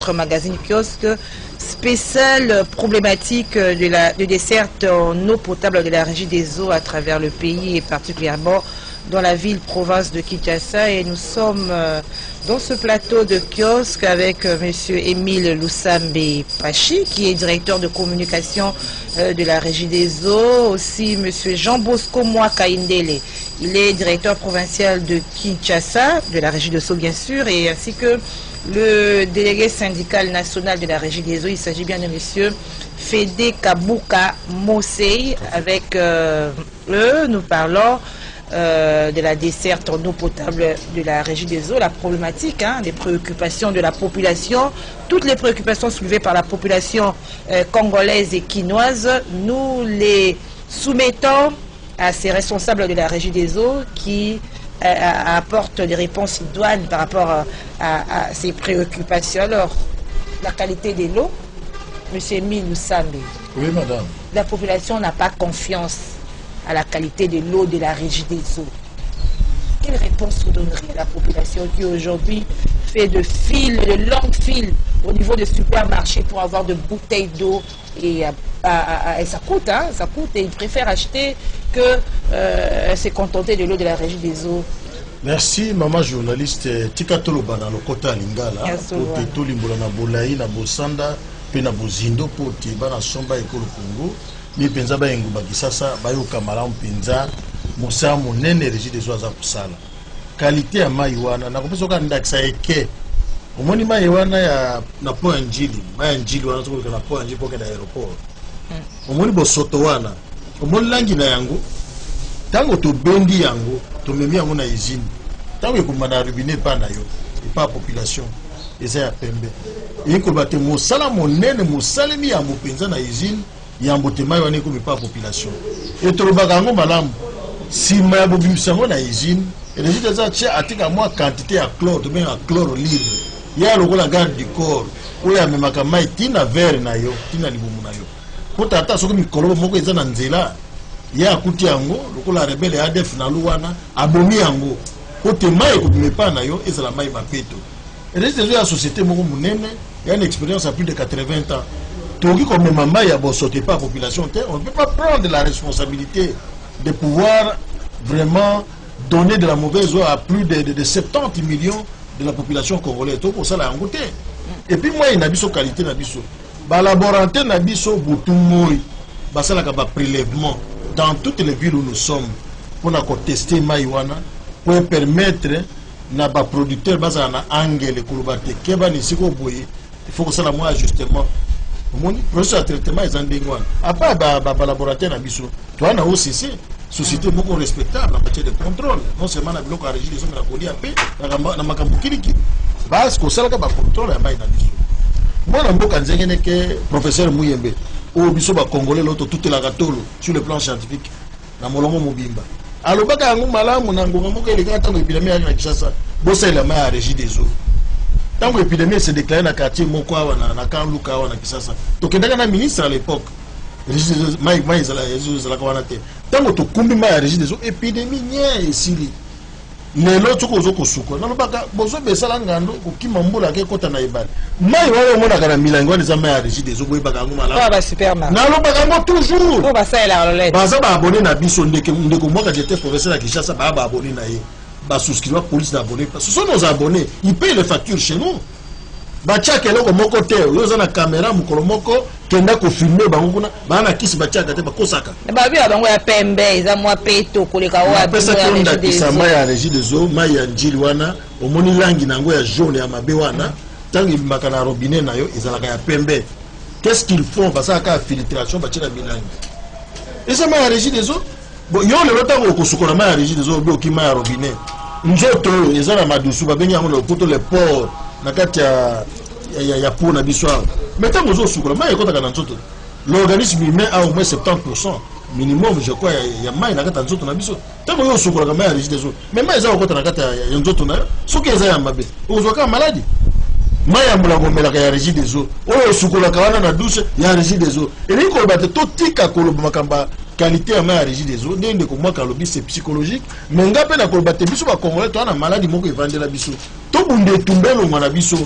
Notre magazine kiosque spécial problématique de desserte en eau potable de la régie des eaux à travers le pays et particulièrement dans la ville-province de Kinshasa. Et nous sommes dans ce plateau de kiosque avec monsieur Émile Lusambe Pachi, qui est directeur de communication de la régie des eaux. Aussi monsieur Jean Bosco Mwakaindele, il est directeur provincial de Kinshasa, de la régie des eaux bien sûr, et ainsi que le délégué syndical national de la régie des eaux. Il s'agit bien de monsieur Fédé Kabouka Mosei. Avec eux, nous parlons de la desserte en eau potable de la régie des eaux, la problématique, des préoccupations de la population, toutes les préoccupations soulevées par la population congolaise et quinoise. Nous les soumettons à ces responsables de la régie des eaux qui apporte des réponses idoines par rapport à ces préoccupations. Alors, la qualité de l'eau, M. Émile Lusambe. Oui, madame. La population n'a pas confiance à la qualité de l'eau de la régie des eaux. Quelle réponse vous donnerez à la population qui aujourd'hui fait de longues files au niveau des supermarchés pour avoir de bouteilles d'eau et ça coûte, ça coûte, et ils préfèrent acheter que se contenter de l'eau de la régie des eaux. Merci, maman journaliste. Tikatolo bana lokota lingala. Pour tout limbola na bolaï na bosanda pe na bozindo pour ti bana somba ekolo Congo. Mi penza ba yengu bakisasa ba yo kamala mpenza musa monene régie des eaux za kusala. Qualité ya mai wana na kopesa ka ndakisa eke. Omoni mai wana ya na po njili, mai njili wana to na po njili poke na aéroport. Omoni bosoto wana. Omoni langi na yango. Tango to bendi yango, to memi yango na usine. Tango ekomana robinet pa na yo, et pas population. Eza ya pembe. Et ko bate mosala monene mosalemi ya mopenza na usine, ya mbotema yo ne ko pa population. Et to lobaka yango malamu. Si ma bobimisa ngo na usine, et les gens tia atika moi quantité ya chlore, to bien ya chlore libre. Ya lokola garde du corps, ou ya memaka mai tina verre na yo, tina libumu na yo. Ko tata soko mikolo moko eza na nzela. Ya akuti yango lokola rebelle ADF na luwana abomi yango kote mai ko bimepa na yo ezala mai mapeto. Et les gens la société moko munene il y a une expérience à plus de 80 ans. Toki comme maman ya bo sauter pas population terre, on ne peut pas prendre la responsabilité de pouvoir vraiment donner de la mauvaise eau à plus de 70 millions de la population congolaise. Tout pour ça la ngote. Et puis moi il a biso qualité na biso. Ba laboratoire na biso butumoi. Ba sala ka ba prélèvement dans toutes les villes où nous sommes pour tester maïwana pour permettre na ba producteur baza na angele kulubate keba ni siko boye. Il faut que ça la moi ajustement mon processus de traitement est en dingwan après ba laboratoire na biso toi na OCC société beaucoup respectable en matière de contrôle non seulement na biloko à régie des hommes na kolia pe na makambo kiliki bas ko sala ka ba contrôle ya mai na biso moi mboka nzengene ke professeur Muyembe au biso ba congolais l'autre toute la gatolo sur le plan scientifique na molongo mobimba alobaka yango malamu na ngonga moko eleka tango épidémie na Kinshasa bosa la mai à régie des eaux tango épidémie se déclaré na quartier moko awa na Kanluka awa na Kinshasa to kendaka na ministre à l'époque régie des eaux mai zala ka wana te tango to kumbi mai à régie des eaux épidémie nya esili lelo toko zoko suko na lobaka bozo besala ngando kokima mbula ke kota na ibali mai wale mona kana milango ni za mai à régie des eaux boyebaka ngo mala ba supermarché na lobaka ngo toujours ko ba ça la lolette baza ba abonné na biso ndeko mwaka j'étais professeur à Kinshasa ba abonné na ye ba souscrire police d'abonné ce sont nos abonnés ils payent les factures chez nous ba tchaka eloko moko te yo za na caméra mukolo moko kenda ko filmer bango kuna bana kisi ba tchaka te ba kosaka ba bi bango ya pembe eza mwa peto koleka wa pesa konda kisama ya régie des eaux mai ya njili wana omoni langi nango ya jaune ya mabe wana tangi makana robinet na yo ezalaka ya pembe. Qu'est-ce qu'ils font parce que la filtration ba tchela bilangi et ça mai ya régie des eaux bon yo le lotango ko sukola mai ya régie des eaux bi mai ya robinet njoto ezala madusu ba bengi yango le poto le port na kati ya pour na bisoir mais tant que sukola mai ko taka na nzoto l'organisme humain a au moins 70% minimum je crois ya mai na kati ya nzoto na biso tant que yo sukola mai ya régie des eaux mais mai za ko taka na kati ya nzoto na soki eza ya mabe ozoka maladie mai ya mulango melaka ya régie des eaux oyo sukola kawana na douche ya régie des eaux et ni ko bate to tika ko lo makamba qualité à ma régie des eaux ndenge ko moi kalobi c'est psychologique mais ngape na ko bate biso ba congolais to na maladie moko evandela biso to bunde tumbelo ngana biso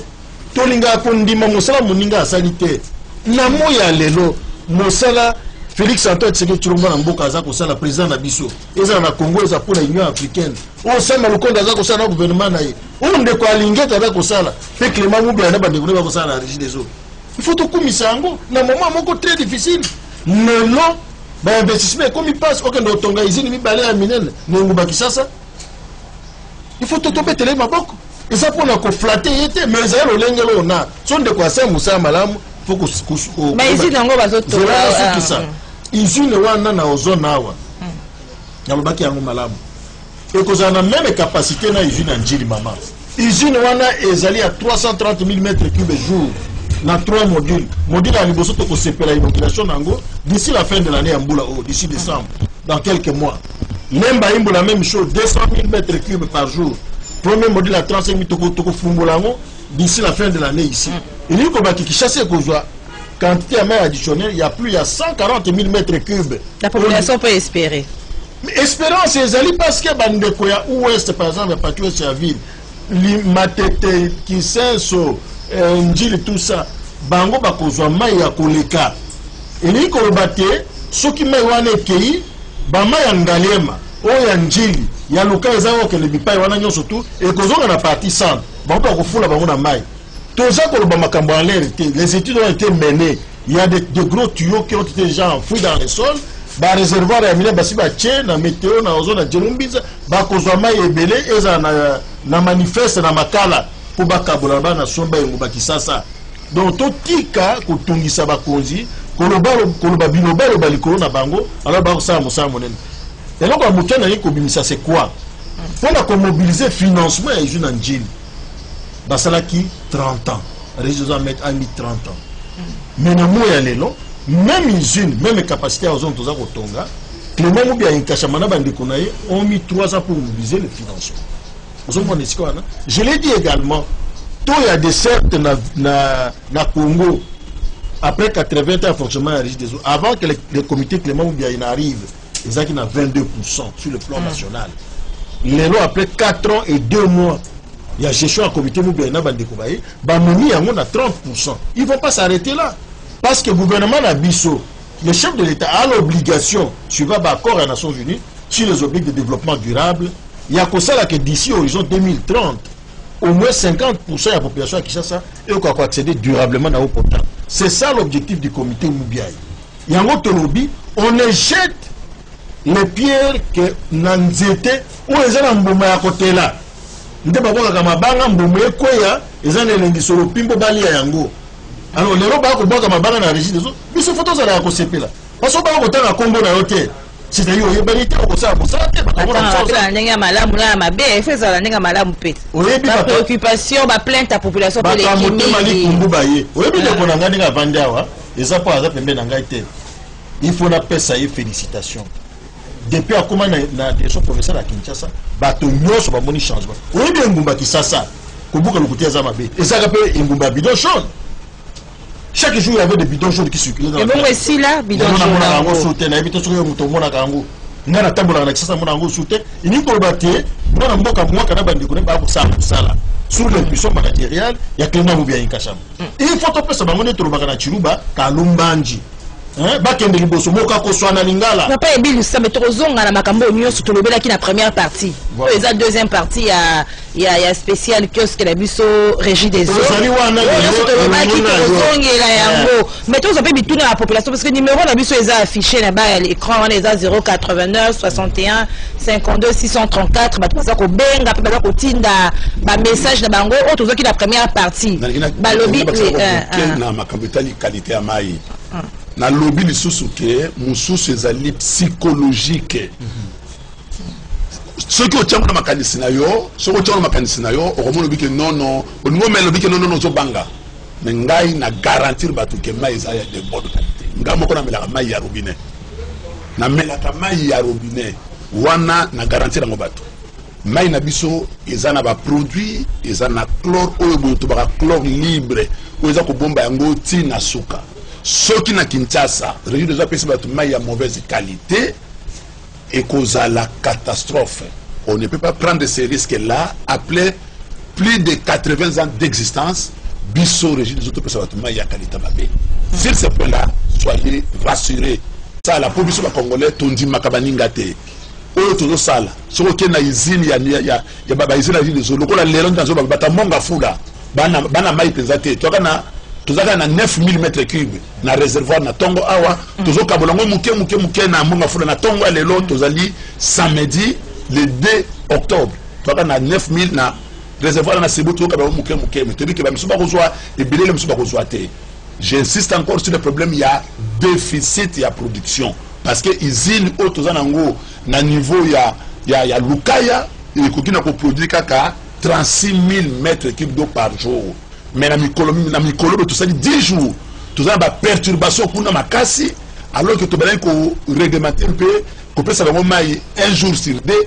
tolinga kondima mosala moninga asalite na moya lelo mosala Félix Antoine Tshisekedi Tshilombo na mboka aza kosala président na biso eza na Congo eza pour la Union africaine o sama lukonda aza kosala na gouvernement na ye o ndeko alingeta aza kosala pe Clément Moubiala na bandeko ba kosala na régie des eaux il faut to kumisa yango na moment moko très difficile lelo ba investissement comme il passe okende otonga izini mibale ya minene nenguba Kisasa il faut to topetele maboko eza pona ko flatter yete mais eza lolengelo na so ndeko asa musa malamu faut que mais ici nango bazoto izine wana na ozone awa yalobaki yango malamu ekozana même capacité na izine ya Njili mama izine wana ezali à 330 000 mètres cubes jour na 3 modules module ya liboso tokosepela inoculation nango d'ici la fin de l'année ya mbula d'ici décembre dans quelques mois Lemba imbo la même chose 200 000 mètres cubes par jour premier module à 35 000 tokofumbola ngo d'ici la fin de l'année ici il y a qui chasse quantité à main additionnelle, il y a plus de 140 000 mètres cubes. La population peut espérer. Mais espérance, c'est ali parce que Bandekoya ouest, par exemple, la partie ouest de la ville, Matete, Kisenso, Njili, tout ça, Bango Bakozwa Maya Koleka. Et il y a ceux qui m'ont kei, Bamaya Ngalema, Oya Njili, il y a le cas où les bipaï wana surtout, et qu'on a la partie centre, Bango Bakofoula Bango na Maya. Les études ont été menées. Il y a de gros tuyaux qui ont été déjà enfouis dans le sol. Les réservoirs na météo na ozone na Djelumbiza ba kozwama ebele eza na manifeste na makala pour bakabola na somba yengo Kisasa. Donc totika kutungisa bakonzi koloba bilobalo balikolo na bango alors ba kosala mosala monene. Et donc mutana yiko bimisa c'est quoi? Pour mobiliser financement et jeune Njili. Basalaki 30 ans. Réseau à mettre 30 ans. Mais na moya lelo, même usine, même capacité à zone toza kotonga, Clément Moubiala Nkashamana bandeko na ye ont mis 3 ans pour mobiliser le financement. Vous comprenez ce qu'on a? Je l'ai dit également, tout y a des certes na Congo après 80 ans de fonctionnement à Régie des eaux, avant que le comité Clément Moubiala n'arrive, ils ont 22% sur le plan national. Lelo après 4 ans et 2 mois. Il y a gestion à comité Moubiala Bandekoubaye, Bamoni a 30%. Ils ne vont pas s'arrêter là. Parce que le gouvernement Nabiso, le chef de l'État a l'obligation, suivant l'accord des Nations Unies, sur les objectifs de développement durable, il y a que ça que d'ici horizon 2030, au moins 50% de la population à Kinshasa peut accéder durablement à l'eau potable. C'est ça l'objectif du comité Moubiala. Il y a un autre lobby, on éjecte les pierres que Nanzete ou les Anamboma à côté là. Nde baboka kama banga mbomo ekoya ezana elengi solo pimbo bali ya yango alors lero ba ko boka mabanga na régie des eaux biso photo za la ko sepela parce que ba ko tanga kombo na yote c'est-à-dire oyebani te ko sa te ba ko na ndenge malamu na mabe efeza la ndenge malamu pete oyebi ba préoccupation ba plainte à population pour les kimeli kumbu baye oyebi de ko na ngani ka vandawa eza pa za pembe na ngai te il faut na pesa et félicitations. Depuis à comment na direction professionnelle à Kinshasa, bato nyonso ba moni changement. Oui bien ngumba Kisasa, ko buka lokutia za mabe. Et ça rappelle ngumba bidon jaune. Chaque jour il y avait des bidons jaunes qui circulaient dans. Et bon ici là bidon jaune. Na ngo soute na bidon soki muto mona kango. Ngana tambola na Kisasa mona ngo soute. Ini ko baté, mona mboka mwaka na bandeko ne ba ko sala. Sur l'impulsion managériale, il y a Clément Moubiala Nkashama. Il faut topé ça ba moni to baka na Chiruba ka Lumbanji. Bakende liboso moka ko swana lingala na pa ebilu sa metrozonga na makambo nyonso tolobela ki na première partie et la deuxième partie il y a spécial kiosque la biso régie des eaux tolobela ki tozongela yango mais tozo pe bituna la population parce que numéro na biso eza affiché na ba l'écran on est à 089 61 52 634 ba toza ko benga pe ba ko tinda ba message na bango o tozo ki la première partie ba lobby na makambo tali qualité ya mai na lobby lisusu ke mususu ezali psychologique soki otiango na makanisi na yo soki otiango na makanisi na yo okomona obi ke non oningo melo obi ke non ozobanga me ngai na garantir bato ke mai eza de bonne qualité ngai moko namelaka mai ya robinet namelaka mai ya robinet wana na garantir yango bato mai na biso eza na baproduit eza na chlore oyo boyo tobaka chlore libre oyo eza kobomba yango ti na suka soki na Kinshasa région des APC bato mai ya mauvaise qualité et cause à la catastrophe. On ne peut pas prendre ces risques là après plus de 80 ans d'existence biso régime des autres personnes il y a qualité babé. Sur ce point là, soyez rassurés. Ça la pour biso ba congolais tondi makabaninga te. Oyo tozo sala. Soko ke na usine ya baba usine ya des loko la lelo ndanzo bata monga fula. Bana mai penzate. Tozaka na 9000 mètres cubes na réservoir na tongo awa tozo kabolongo muke na monga fula na tongo lelo tozali samedi le 2 octobre. Tozaka na 9000 na réservoir na Cebu tozo kabolongo muke mais tobi ke ba misuba kozwa ebele le misuba kozwa te. J'insiste encore sur le problème, il y a déficit, il y a production. Parce que usine Otozanango, na niveau, il y a Lukaya, et qui n'a produit 36 000 mètres cubes d'eau par jour. Mais na Mikolo, tout ça dit 10 jours. Tout ça, perturbation pour ma casse, alors que tu as réglementé un peu, qu'on peut savoir un jour sur deux,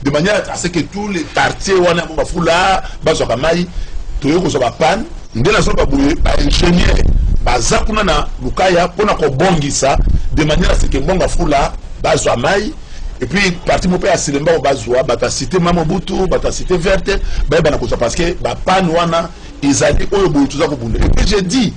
de manière à ce que tous les quartiers, on a foula, bazokamai, tout le monde panne. Ndela so ba ingénieur baza kuna na Lukaya pona ko bongisa de manière à ce que bonga fula bazwa mai et puis parti mo pe asilemba bazwa bata cité Mamobutu bata cité verte ba na ko parce que ba pan wana izali oyo butu za ko bunda et puis j'ai dit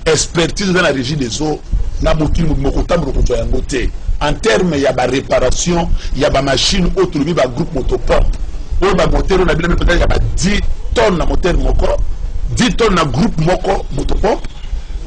expertise dans la régie des eaux na boki mo ko tambo ko to yango te en terme ya ba réparation ya ba machine autre bi ba groupe motopompe oyo ba moteur na bila peut-être ya ba 10 tonnes na moteur moko 10 tonnes na groupe moko motopompe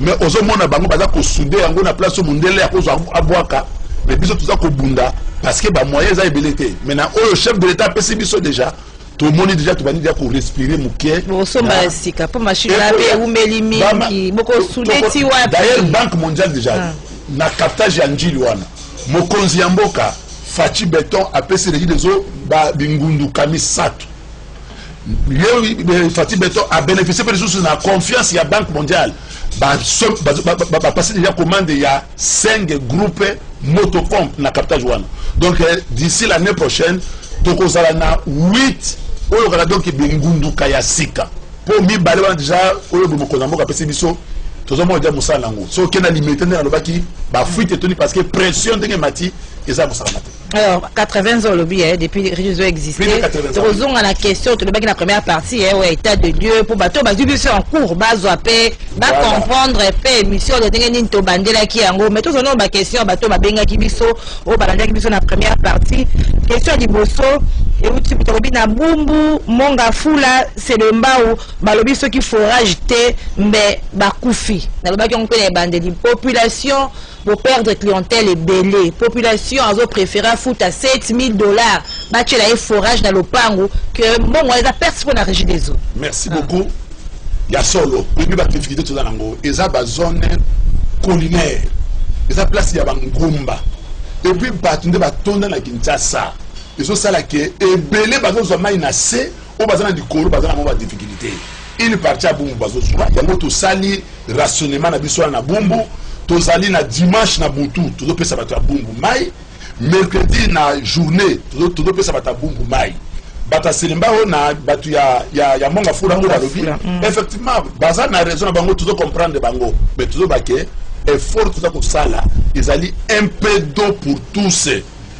mais aux hommes na bango baza ko souder yango na place mundele ya ko zo abwaka mais biso tout ça ko bunda parce que ba moyens a ebelete maintenant au chef de l'état pesi biso déjà tout le monde déjà tout bani déjà ko respirer muke bon somba sika pour machine la be ou melimi qui boko souder ti wa d'ailleurs banque mondiale déjà na captage ya njili wana mokonzi ya mboka Fachi Beton a pesi régie des eaux ba bingundu kami satu. Fatih Beton a bénéficié de la confiance de la Banque mondiale. Passer déjà commande, il y a 5 groupes motopompes dans la captage. Donc d'ici l'année prochaine, il y a 8 donc Bengundu Kayasika. Pour mi balé déjà, tout le monde a dit so qui a limité dans le baki, fuite parce que pression de mati et ça alors 80 ans lobby depuis les réseaux existent. Rosons à la question tout le baki la première partie état de Dieu pour bateau bas du en cours bas paix bas comprendre paix mission de tenir to bandela qui en gros mais tout on a question bateau ba benga ki biso au balanda ki biso na première partie question du bosso et où tu peux na bumbu monga fula c'est le mbao balobi ceux qui forage te mais bakufi na le baki on peut les bandes de population pour perdre clientèle et belé population a préféré foutre à $7,000 battre la forage dans le pango que bon on a perdu pour la régie des eaux. Merci beaucoup. Il y a solo depuis la difficulté tout dans l'ango et ça zone collinaire et ça place il y a bangumba et puis batunde batonda na Kinshasa et ça là que et belé bazo zoma inase au bazana du Koro bazana mo ba difficulté il parti à Bumbu bazo souvent il y a moto sali rationnement na biso na Bumbu tozali na dimanche na Butu tout pesa bato ya Bumbu mai mercredi na journée tout pesa bato ya Bumbu mai bata selemba na batu ya monga fula ngo balobi effectivement bazana na raison na bango tout comprendre bango mais tout baké effort tout ça ko sala ezali un peu d'eau pour tous.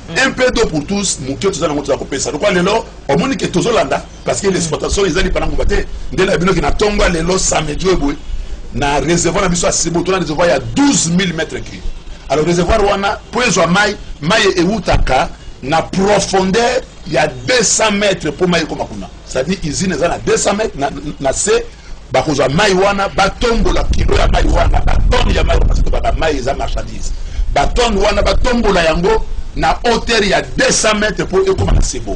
Un peu d'eau pour tous, mon cœur tout ça dans pesa. Donc lelo, au monde que tozolanda parce que l'exploitation ils allaient pendant combattre, dès la bino qui na tonga lelo samedi boy. Na réservoir na biso Cebu to na réservoir il y a 12 000 mètres cubes. Alors réservoir wana poezo mai et utaka na profondeur il y a 200 mètres pour mai comme kuna. Ça dit usine za na 200 mètres na C ba kozwa mai wana ba tombola kilo ya mai wana ba tonne ya mai parce que ba mai za marchandise. Ba tonne wana ba tombola yango na hauteur il y a 200 mètres pour comme na Cebu.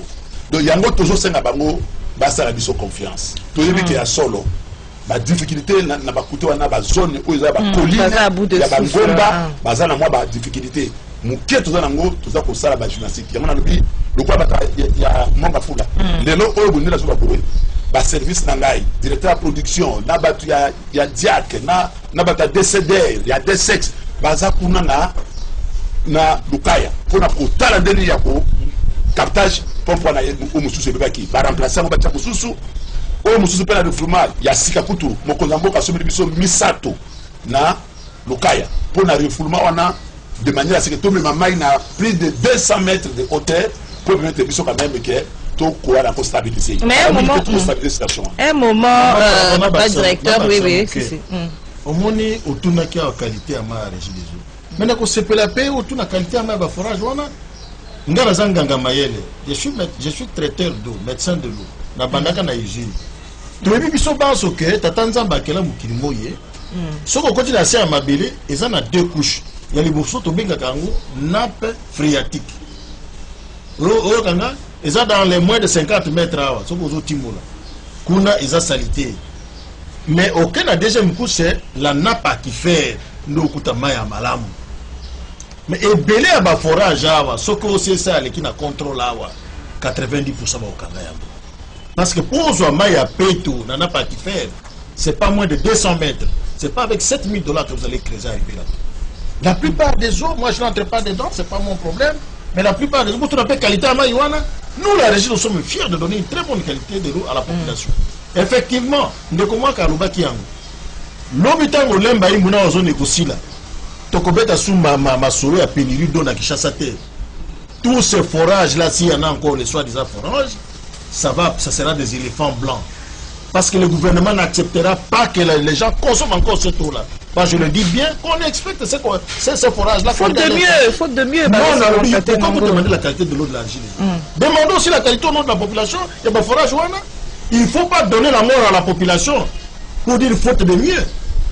Donc yango toujours senga bango ba sala biso confiance. To yebi que ya solo la difficulté na bakuté wana ba zone où ils a ba colline ya ba ngomba bazana moi ba difficulté muke toza nango toza ko sala ba gymnastique yango na lobi lokwa bata ya monga fula lelo oyo bundela so ba boye ba service na ngai directeur de production na batu ya diak na bata DCD ya DSex baza kuna na Lukaya pona ko tala ndeni ya ko captage pompo na o mususu bebaki ba remplacer mo ba tsa mususu o mususu pela de fromage ya sika kutu mokonza mboka someli biso misato na Lukaya pour na refoulement wana de manière à ce que tout le mamai na plus de 200 mètres de hauteur pour permettre biso quand même que tout quoi la stabilité. Mais un moment, pas directeur, oui. Au moins, autour de la qualité à ma régie des eaux. Maintenant, quand c'est la paix, autour de la qualité à ma forage, je suis traiteur d'eau, médecin de l'eau. Na bandaka na usine. Tu es biso pense que tatanza bakela mukili moye. Soko koti na se amabele, eza na deux couches. Ya liboso to benga kango nappe phréatique. Oyo kanga eza dans les moins de 50 mètres awa. Soko zo timola. Kuna eza salité. Mais aucun deuxième couche c'est la nappe aquifère ndo kuta maya malamu. Mais ebele ya ba forage awa, soko c'est ça qui na contrôle awa 90% ba okanga yango. Parce que pour avoir Maya Peto, n'a pas qui faire, c'est pas moins de 200 mètres. C'est pas avec 7 000 $ que vous allez creuser arriver là. La plupart des eaux, moi je n'entre pas dedans, c'est pas mon problème. Mais la plupart des eaux, pour la qualité à Maïwana, nous la région, nous sommes fiers de donner une très bonne qualité de l'eau à la population. Effectivement, nous avons Kalouba Kiang. L'hôpital au Lemba, il y a une zone négociée là. Tokobeta sous ma souris à pénurie d'eau dans Kishasa Terre. Tous ces forages là, s'il y en a encore les soi-disant forages, ça sera des éléphants blancs. Parce que le gouvernement n'acceptera pas que les gens consomment encore cette eau-là. Je le dis bien, qu'on expecte ces forages-là. Faute de mieux. Non, pourquoi vous demandez la qualité de l'eau de l'Algérie? Demandons aussi la qualité de l'eau de la population. Il y a des forages. Il ne faut pas donner la mort à la population pour dire faute de mieux.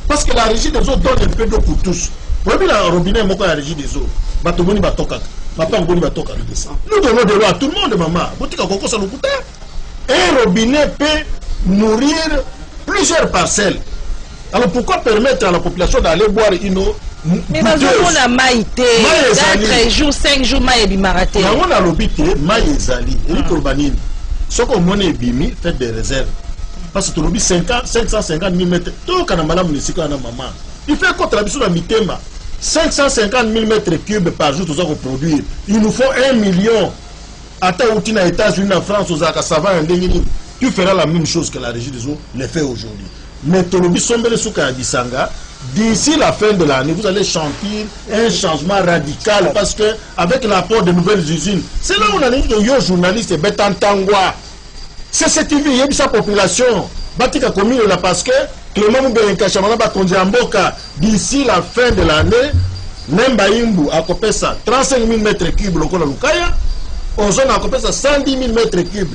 Parce que la régie des eaux donne un peu d'eau pour tous. Vous voyez, la robinet, moi, la régie des eaux. Nous donnons de l'eau à tout le monde, maman. Un robinet peut nourrir plusieurs parcelles. Alors pourquoi permettre à la population d'aller boire une eau? Mais on a maïté. 4 jours, 5 jours, maïté marathé. On a l'obité, maïté zali. Et l'urbanine. Ce qu'on a bimi, faites des réserves. Parce que tu as 550 000 mètres. Tout le monde a il fait quoi la mission de Mitema? 550 000 mètres cubes par jour, tout ça qu'on produit. Il nous faut 1 million. Attends, où tu es aux États-Unis, en France, aux Akasava, tu feras la même chose que la régie des eaux le fait aujourd'hui. Mais Tolobi Sombele Souka Disanga, d'ici la fin de l'année, vous allez chanter un changement radical parce que avec l'apport de nouvelles usines, c'est là où on a dit que les journalistes et Betantangwa. C'est cette vie, il y a sa population. Batika commune là parce que Clément Moubelenka Chamana Bakonzi Amboka, d'ici la fin de l'année, Nemba Imbu a copé ça 35 000 mètres cubes au Kola Lukaya, Ozone a copé ça 110 000 mètres cubes.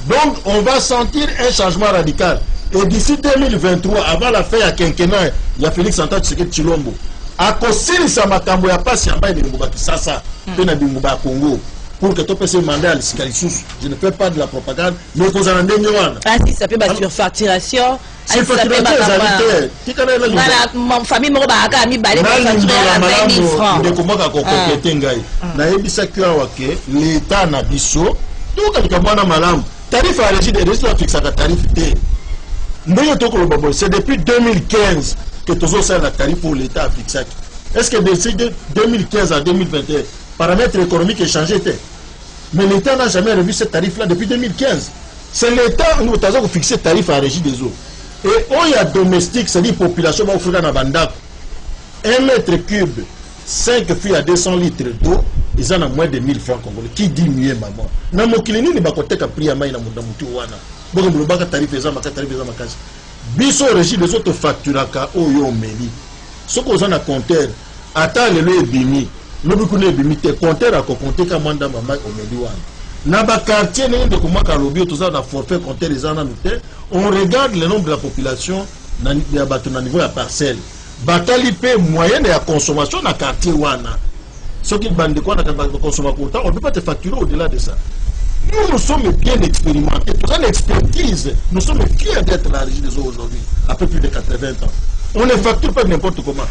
Donc on va sentir un changement radical. Et d'ici 2023, avant la fin à quinquennat, il y a Félix Antoine Tshisekedi Tshilombo. À Kosili Samakambo, il n'y a pas si en bas de Mbouba Kisasa, Mbouba Congo. Pour que tu puisses demander à l'Iskalissus, je ne fais pas de la propagande, mais qu'on en ait un. Ah, si ça peut être surfacturation. Surfacturation, ma famille m'a mis balai pour facturer à 20 000 francs. L'État n'a biso, tout le monde a malam. Tarif à régime des résultats fixés à tarif T. C'est depuis 2015 que tu as la tarif pour l'État fixé. Est-ce que de 2015 à 2021, paramètres économiques ont changé? Mais l'État n'a jamais revu ce tarif-là depuis 2015. C'est l'État qui a fixé le tarif à la régie des eaux. Et où il y a domestique, c'est-à-dire population, va offrir dans Bandak 1 mètre cube, 5 filles à 200 litres d'eau, ils en ont moins de 1000 francs congolais. Qui dit mieux, maman? Dans mon clinique, il n'y a pas de prix à maïna Moudamouti Ouana. Bon, il n'y a pas de tarif, il n'y a pas de tarif. Biso régie des autres facturaka, oh yo meli. Ce qu'on a compteur, attends le lieu bimi. Nous avons des compteurs à compter comme Manda Mama au Médiouane. Dans le quartier, on regarde le nombre de la population à niveau de la parcelle. Batali paie moyenne de la consommation dans le quartier. Ce qui est de quoi on ne peut pas te facturer au-delà de ça. Nous sommes bien expérimentés. Tout ça, l'expertise. Nous sommes fiers d'être la régie des eaux aujourd'hui, après plus de 80 ans. On ne facture pas n'importe comment.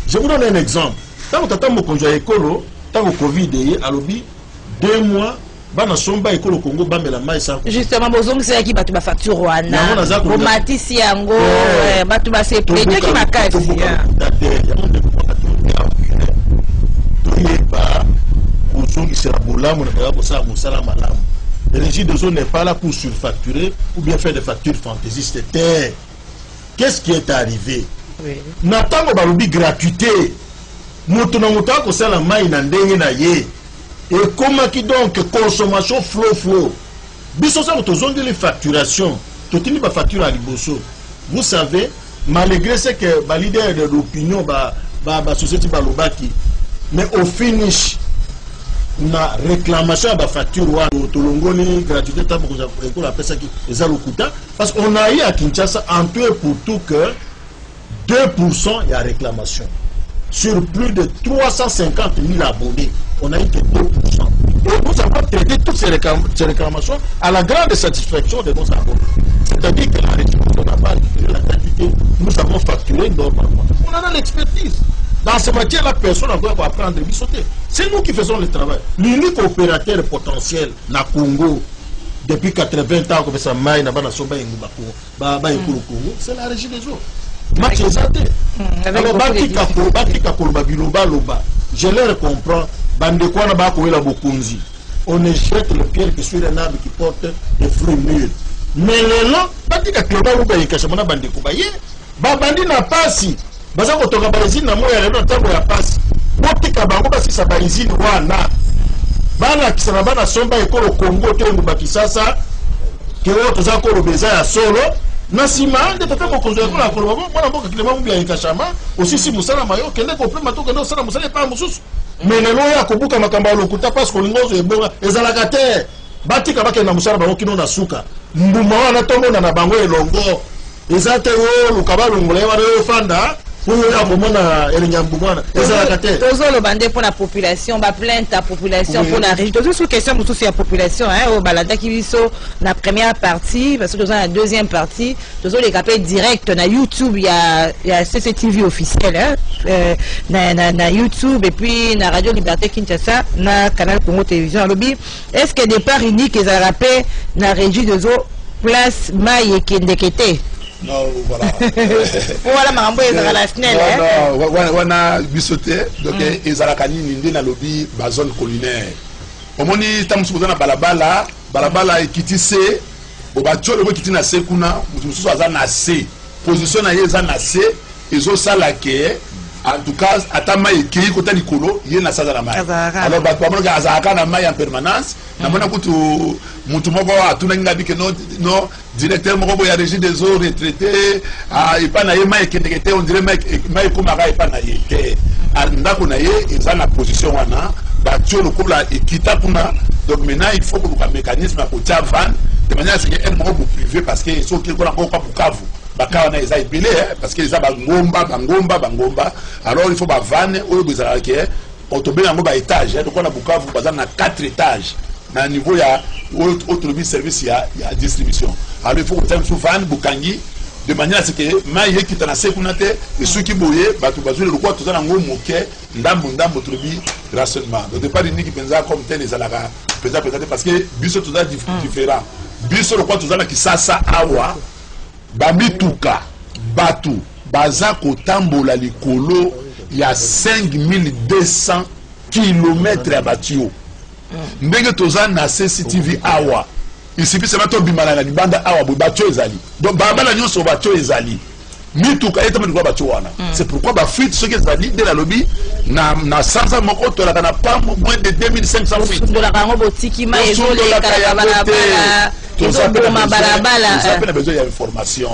Je vous donne un exemple. Tant que tu as mon écolo, tant que Covid à l'obi, 2 mois, bana somba écolo Congo, bamela maïs. Justement, bozong c'est qui batu ba facture wana. Bo matisi yango, batu ba se plaigner qui makasi. La régie de zone n'est pas là pour surfacturer ou bien faire des factures fantaisistes. Qu'est-ce qui est arrivé? N'attends pas l'obi gratuité. Moutounamoutaka kosala mai na ndenge na ye. Et comment qui donc consommation flow Bisosa autozonde les facturations. Totini ba facture à liboso. Vous savez, malgré ce que les leaders de l'opinion ba société balobaki, mais au finish na réclamation à la facture ou à l'autolongoni gratuité pour la personne qui est à l'okuta, parce qu'on a eu à Kinshasa en tout et pour tout que 2% il y a réclamation. Sur plus de 350 000 abonnés, on a eu que 2%. Et nous avons traité toutes ces réclamations à la grande satisfaction de nos abonnés. C'est-à-dire que la région n'a pas la quantité, nous avons facturé normalement. On en a l'expertise. Dans ce matière, la personne va apprendre à sauter. C'est nous qui faisons le travail. L'unique opérateur potentiel na Congo, depuis 80 ans, comme ça, c'est la régie des eaux. Alors, je leur comprends. On jette le pierre qui sur un arbre qui porte des fruits mûrs. Mais les gens, bandi na pasi baza kotoka baizini na moya lelo ntango ya pasi botika bango basisa baizini wana bana kisana bana somba ekolo Kongo to ngo bakisasa ke woto za kolo beza ya solo na sima nde tata mokonzo ya kola kolo mwana mboka kilema mbi ya ikashama osisi musala mayo kende ko prema to kende osala musala pa mususu menelo ya kobuka makamba lokuta parce que lingozo ebonga ezalaka te batika bakenda musala bango kino na suka mbuma wana tongo na bango elongo ezate wo lukabalungula wana yo fanda le bandé pour la population, ba plainte la population pour la région. Toujours sur question sur la population, au balada qui sont la première partie, parce que dans la deuxième partie, toujours les capés direct na YouTube, il y a CCTV officiel, na YouTube et puis na Radio Liberté Kinshasa, na Canal Congo Télévision. Est-ce que départ unique les rappelé na régie de eaux place Maï et Kendekete? Non, voilà. Voilà, maman, ils ont la snelle. Non, on a bisoté, donc ils ont la canine, ils ont la lobby, la zone collinaire. Au moment où ils sont dans la balabala, et qui tisse, au bateau, le qui tisse, kuna, nous sommes à nassé. Position à ils ont nassé, ils ont ça la quai. En tout cas, à ta maille qui est côté Nicolo, il y a un maille. Alors, il y a un maille en permanence. Il y a un directeur de la régie des eaux retraités. Il y a un maille qui est on dirait maille comme un maille. Ils ont la position. Donc maintenant, il faut que le mécanisme soit van de manière à ce qu'il y ait un membre privé parce qu'ils sont encore pour vous. Bakana eza epelé parce que eza bangomba alors il faut ba vanne oyo bezala ke autobé yango ba étage donc on a Bukavu bazana na 4 étages na niveau ya autre service ya distribution alors il faut que sous vanne bukangi de manière à ce que maye qui tana sekunate et ceux qui boye batu bazule le quoi tout ça ngo moke ndambo trubi rationnement donc pas ni qui pensa comme tel les alaka peut-être parce que biso tout ça différent biso le quoi tout ça qui sasa awa Bamituka, Batu, Bazako Tambola Likolo, il y a 5200 km à Batio. Ndenge Tozan na CCTV Awa. Il suffit seulement de bimala na banda Awa, Batio Ezali. Donc Babala Nyon sur Batio Ezali. Mituka est un Batio Wana. C'est pourquoi ba fuite ce qui Ezali de la lobby na 100 ans moko to la na pas moins de 2500 fuites. De la rango botiki ma ezole karabala. Ils ont besoin d'information.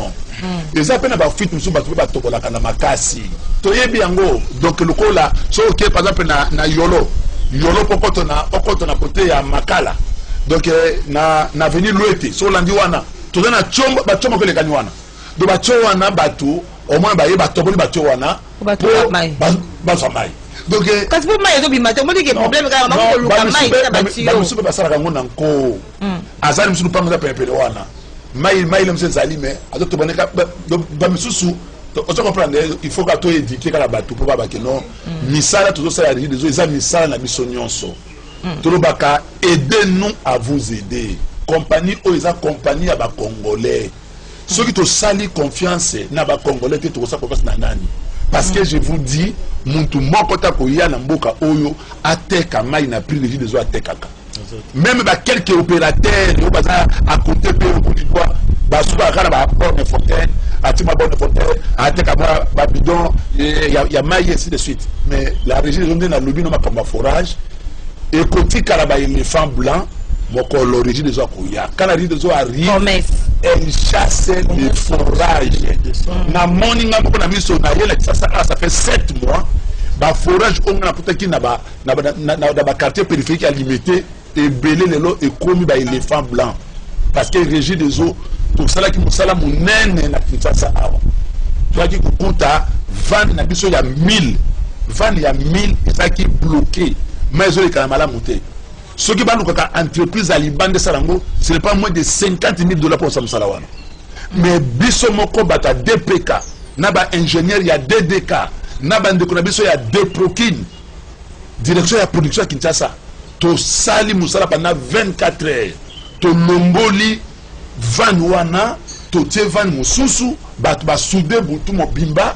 Ils ont besoin de fuite, nous avons makasi. Donc le coup là, c'est par exemple na Yolo poko na côté ya Makala. Donc na avenue Louete, so landi wana. To na chomba ba chomba ko le kanywana. Do ba chomba bato, au moins ba yeba toboli ba chomba ba samai. Donc quand vous m'avez dit matin, moi des problèmes quand on luka mai na batio. Ba musu ba sala ngona nko. Azali musu pa ngona pepele wana. Mai le musu zali mais azoto boneka ba musu on se comprend il faut que tu éduquer la bateau pour pas que non misala tout ça la des eaux misala na biso nyonso. Tout baka aidez-nous à vous aider. Compagnie o eza compagnie ya ba congolais. Ceux qui te sali confiance na ba congolais te to ça confiance na nani. Parce que je vous dis, muntu moko ta ko ya na mboka oyo ateka mai na prix des eaux atekaka. Même ba quelques opérateurs yo baza à côté pe ko di quoi ba suba kana ba bonne fontaine, atima bonne fontaine, ateka ba bidon ya mai ainsi de suite. Mais la régie des eaux na lobby no makamba forage et côté karaba éléphant blanc moko l'origine des eaux koya quand la des eaux arrive elle chasse les forages na moninga moko na miso na yela ça fait 7 mois ba forage on na potaki na ba quartier périphérique à limiter et belé les lots et commis ba éléphant blanc parce que régie des eaux tout ça là qui musala munene na Kinshasa awa toi qui compta van na biso ya 1000 van ya 1000 ça qui bloqué mais les kanamala monter ceux qui parlent de entreprise à Liban Sarango, ce n'est pas moins de $50,000 pour Samsala. Mais Bissomoko bata DPK, naba ingénieur il y a DDK, naba ndekonabiso il y a Deprokin, direction de production à Kinshasa. To sali musala pendant 24 heures. To lomboli van wana, to tie van mususu, ba soudé butu mobimba,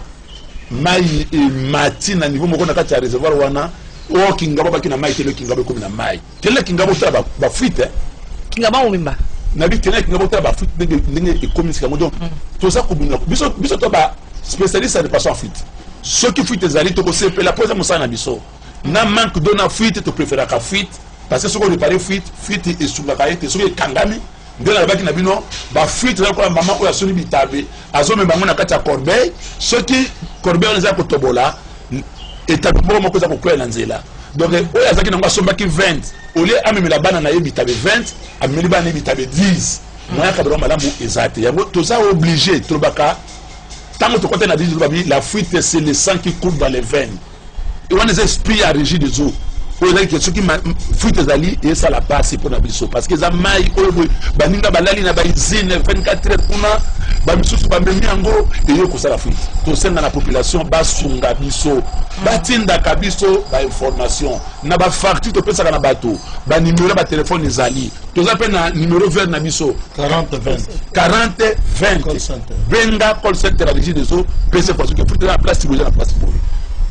mai et mati na niveau moko na kati ya réservoir wana. Oh kingabo baki na mai tele kingabo komi na mai tele kingabo ta ba fuite kingabo omimba na bi tele kingabo ta ba fuite ndenge ekomi sikamo donc to ça kobuna biso to ba spécialiste de passion fuite ceux qui fuite ezali to ko sepe la pose musana na biso na manque dona fuite to préférer ka fuite parce que ce qu'on réparer fuite et sous la caillette ce qui kangami de la baki na bino ba fuite na ko la maman o ya soni bitabe azo me bango na kati ya corbeille ceux qui corbeille on les a ko tobola et t'as bon mon cosa ko nzela donc oya zaki na ngwa ki 20 au lieu amemela bana na yebi tabe 20 amemeli bana yebi tabe 10 moya ka bro malambu ezate yango toza obligé trobaka tango to côté na 10 babi la fuite c'est le sang qui coule dans les veines et on les esprit à régie des eaux oya zaki ceux qui fuite zali et ça la passe pour na biso parce que za mai oyo baninga balali na ba izine 24 heures kuna ba misusu ba memi yango et yo ko sala fuite to senga na population ba sunga biso batinda kabiso ba information na ba facture to pesa na bato ba numéro ba téléphone ezali to za pe na numéro vert na biso 40 20 benga call center la régie des eaux pesa parce que pour la place la place pour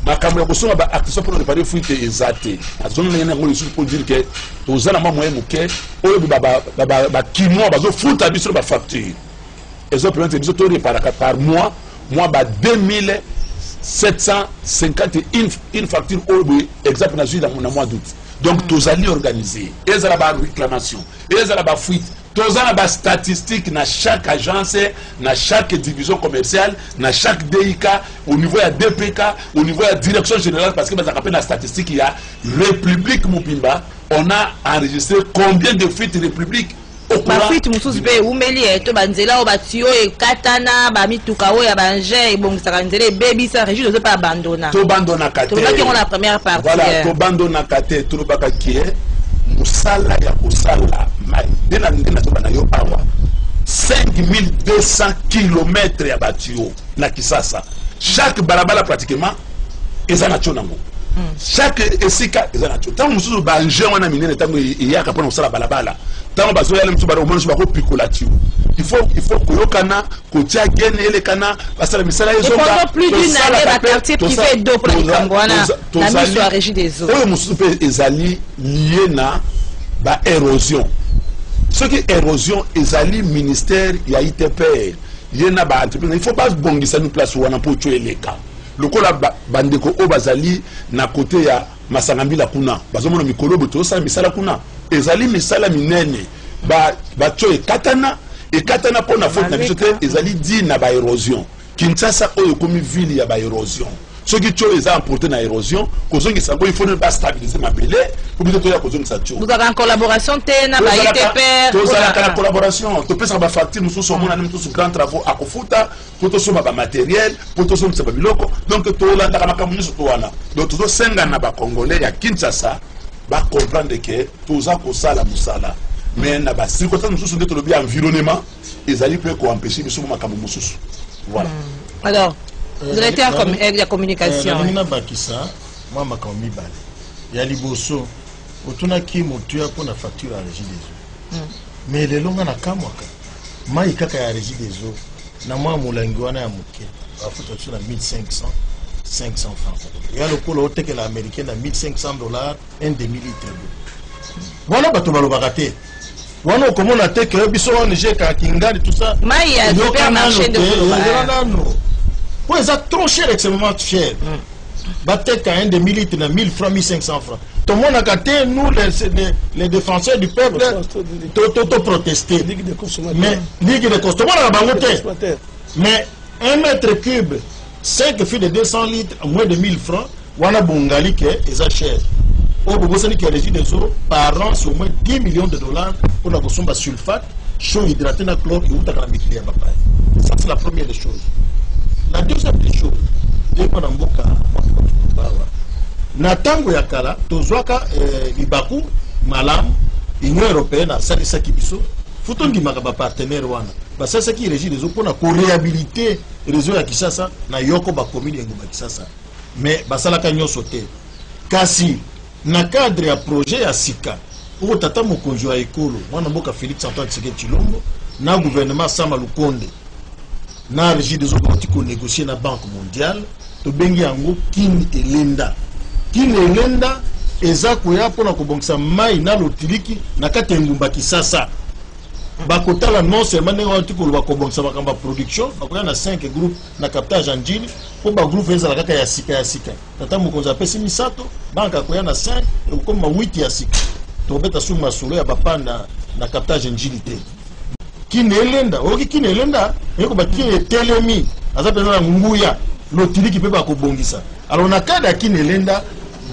makambo ya kosonga ba action pour réparer fuite ezate azonga ngene ngoli sur pour dire que to za na moyen muke oyo ba kimo bazo futa biso ba facture et ça permet de tourner par mois ba 2750 une facture exemple na mois d'août donc tous allés organiser et ça la réclamation et ça la fuite tous allés ba statistique na chaque agence na chaque division commerciale na chaque DIK au niveau ya DPK au niveau ya direction générale parce que ça rappelle la statistique il y a République Mupimba on a enregistré combien de fuites République ma fuite mususu be umeli to banzela o batio e katana ba mituka o ya banje e bongisa nzela baby ça régie de pas abandonner to bandona kate to baki on la première partie voilà to bandona kate to baka kie musala ya kusala mai dena ndena to bana yo awa 5200 km ya batio na Kisasa chaque balabala pratiquement ezana chonango chaque esika ezana cho tango mususu banje wana minene tango iyaka pona usala balabala tango bazoya le mususu baro mwana bako picolati il faut koyokana kotia gene ele kana basala misala ezonga et pendant plus d'une année ba quartier privé d'eau pour la Kangwana na mise à régie des eaux oyo mususu pe ezali lié na ba érosion ce qui érosion ezali ministère ya ITP yena ba entreprise il faut pas bongisa nous place wana po cho eleka lokola bandeko o bazali na côté ya Masangambila kuna bazomona mikolo boto sa misala kuna ezali misala minene ba cho ekatana pona faute na biso te ezali di na ba érosion Kinshasa oyo komi ville ya ba érosion ce qui cho eza emporté na érosion kozongi sango il faut ne pas stabiliser ma belé pour biso to ya kozongi sa cho vous avez en collaboration te na ba ITP to za la collaboration to pesa ba facture nous sommes mona même tous grands travaux à kofuta pour to soma ba matériel pour to soma ba biloko donc to la ndaka makamu nyuso to wana donc to senga na ba congolais ya Kinshasa ba comprendre que to za ko sala musala mais na ba circonstance nous sommes de bien environnement ezali peut ko empêcher biso makamu mususu voilà alors vous avez été en communication na bakisa moi makambo mibale ya liboso otuna ki motu ya pona facture à régie des eaux mais le longa na kamwaka mai kaka ya régie des eaux na moi molangi wana ya moke afuta sur na 1500 500 francs ya lokolo otekela américain na $1,500 1 demi-litre voilà bato balobaka te wana okomona te ke biso wana jeka kingali tout ça mai ya supermarché de Koloba pour ça trop cher extrêmement cher bateka 1 demi-litre na 1000 francs 1500 francs tout le monde a gâté, nous les défenseurs du peuple, tout protester. Ligue des consommateurs. Mais Ligue des consommateurs, mais 1 mètre cube, 5 fûts de 200 litres, à moins de 1000 francs, on a Bongali qui est cher. Au Bogosani qui a régi des eaux, par an, c'est au moins 10 millions de dollars pour la consommation de sulfate, chaud hydraté, na chlore et outa la mitria papa. Ça, c'est la première des choses. La deuxième des choses, dès qu'on a mboka, na tango ya kala, tozwaka libaku, malam, Union européenne, a salisa kibiso, futongi makaba partenaire wana. Bah ça c'est qui régit les eaux pour réhabiliter les réseaux à Kinshasa, na yoko ba commune yengo ba Kinshasa. Mais bah ça la kanyo sauté. Kasi na cadre ya projet ya Sika, ou tata mokonjo ya ekolo, mwana mboka Félix Antoine Tshisekedi Tshilombo, na gouvernement Sama Lukonde, na régit des eaux pour négocier na Banque mondiale, to bengi yango Kin Elenda. Kin Elenda eza koya pona kobongisa mai na lotiliki na kati ya ngumba Kisasa. Bakotala non seulement n'importe quoi bakobongisa bakamba production, bakoya na 5 groupes na captage en Njili, pour ba groupe eza la kaka ya sika. Tata mokonza pesi misato, banka koya na 5 et comme 8 ya sika. To beta suma solo ya bapanda na captage en Njili te. Kinelenda, oki Kinelenda, eko ba Telemi, aza pesa nguya, lotiliki pe bakobongisa. Alors na kada Kinelenda